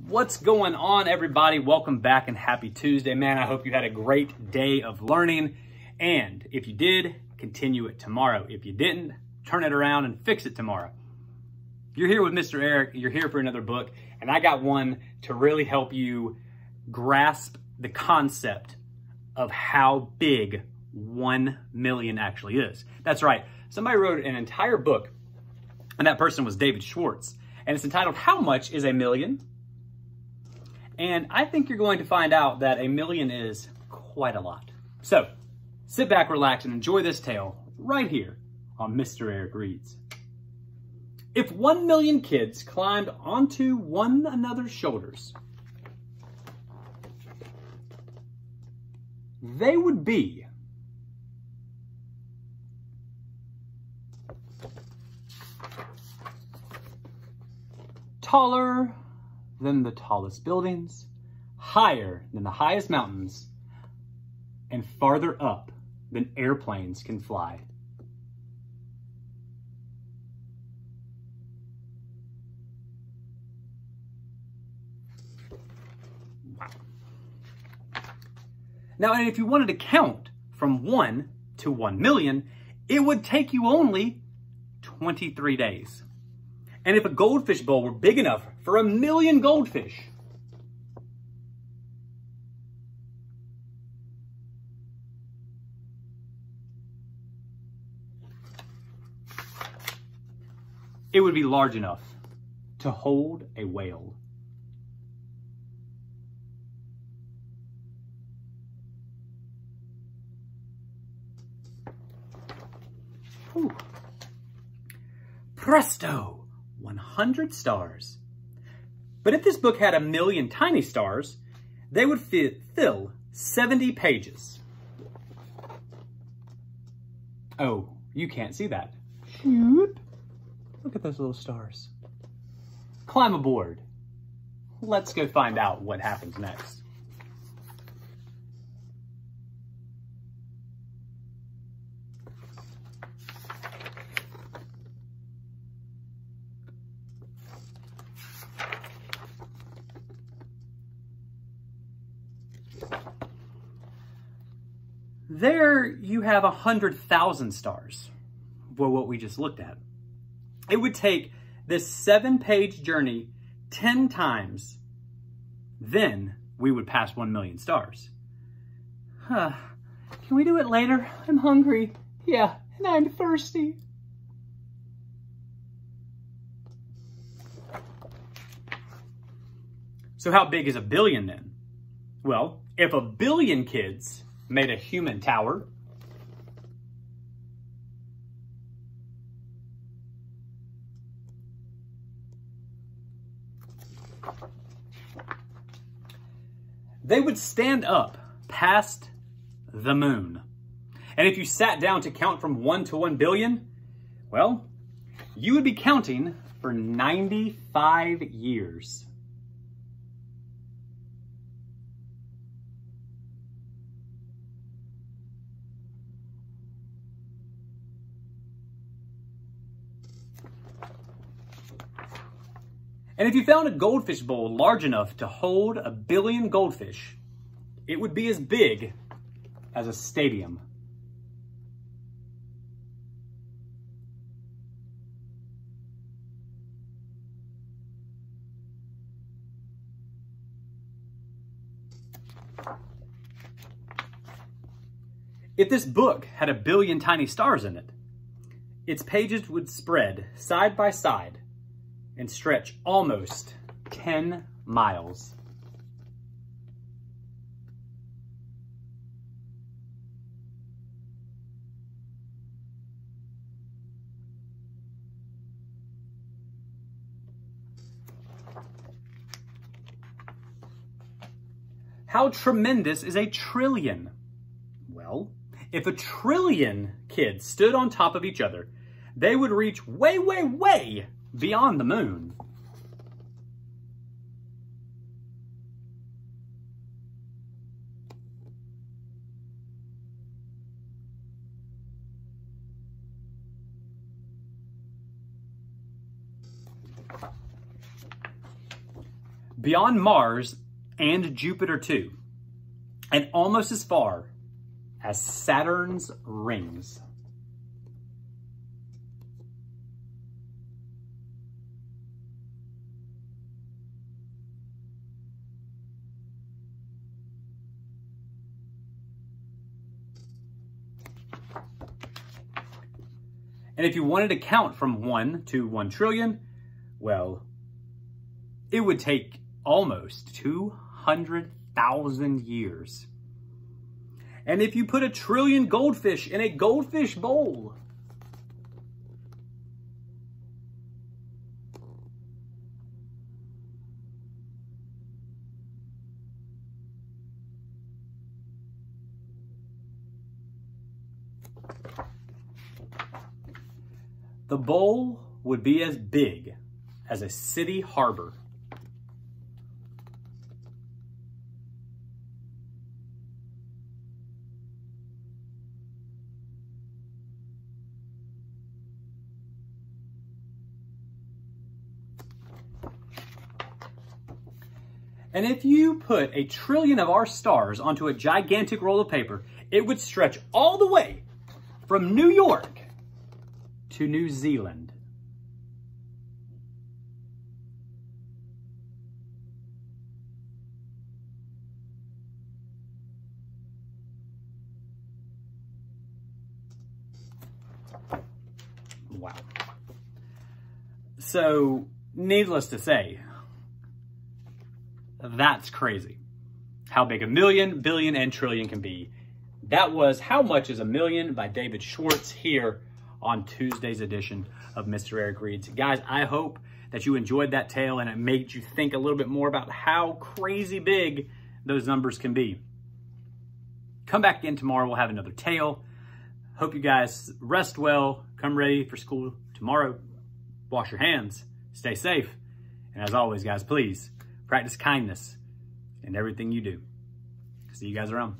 What's going on, everybody? Welcome back and happy Tuesday, man. I hope you had a great day of learning. And if you did, continue it tomorrow. If you didn't, turn it around and fix it tomorrow. You're here with Mr. Eric. You're here for another book. And I got one to really help you grasp the concept of how big 1 million actually is. That's right. Somebody wrote an entire book, and that person was David Schwartz. And it's entitled, How Much is a Million? And I think you're going to find out that a million is quite a lot. So sit back, relax, and enjoy this tale right here on Mr. Eric Reads. If 1 million kids climbed onto one another's shoulders, they would be taller than the tallest buildings, higher than the highest mountains, and farther up than airplanes can fly. Wow. Now, and if you wanted to count from 1 to 1 million, it would take you only 23 days. And if a goldfish bowl were big enough for 1 million goldfish, it would be large enough to hold a whale. Whew. Presto! 100 stars. But if this book had 1 million tiny stars, they would fill 70 pages. Oh, you can't see that. Shoot. Look at those little stars. Climb aboard. Let's go find out what happens next. There you have 100,000 stars, for what we just looked at. It would take this 7-page journey 10 times, then we would pass 1 million stars. Can we do it later? I'm hungry. Yeah, and I'm thirsty. So how big is a billion then? Well, if 1 billion kids made a human tower, they would stand up past the moon. And if you sat down to count from 1 to 1 billion, well, you would be counting for 95 years. And if you found a goldfish bowl large enough to hold 1 billion goldfish, it would be as big as a stadium. If this book had 1 billion tiny stars in it, its pages would spread side by side and stretch almost 10 miles. How tremendous is a trillion? Well, if 1 trillion kids stood on top of each other, they would reach way, way, way beyond the moon. beyond Mars and Jupiter too, and almost as far as Saturn's rings. And if you wanted to count from 1 to 1 trillion, well, it would take almost 200,000 years. And if you put 1 trillion goldfish in a goldfish bowl, the bowl would be as big as a city harbor. And if you put 1 trillion of our stars onto a gigantic roll of paper, it would stretch all the way from New York to New Zealand. Wow. So, needless to say, that's crazy. How big a million, billion, and trillion can be. That was How Much is a Million by David Schwartz here on Tuesday's edition of Mr. Eric Reads. Guys, I hope that you enjoyed that tale and it made you think a little bit more about how crazy big those numbers can be. Come back again tomorrow. We'll have another tale. Hope you guys rest well. Come ready for school tomorrow. Wash your hands. Stay safe. And as always, guys, please practice kindness in everything you do. See you guys around.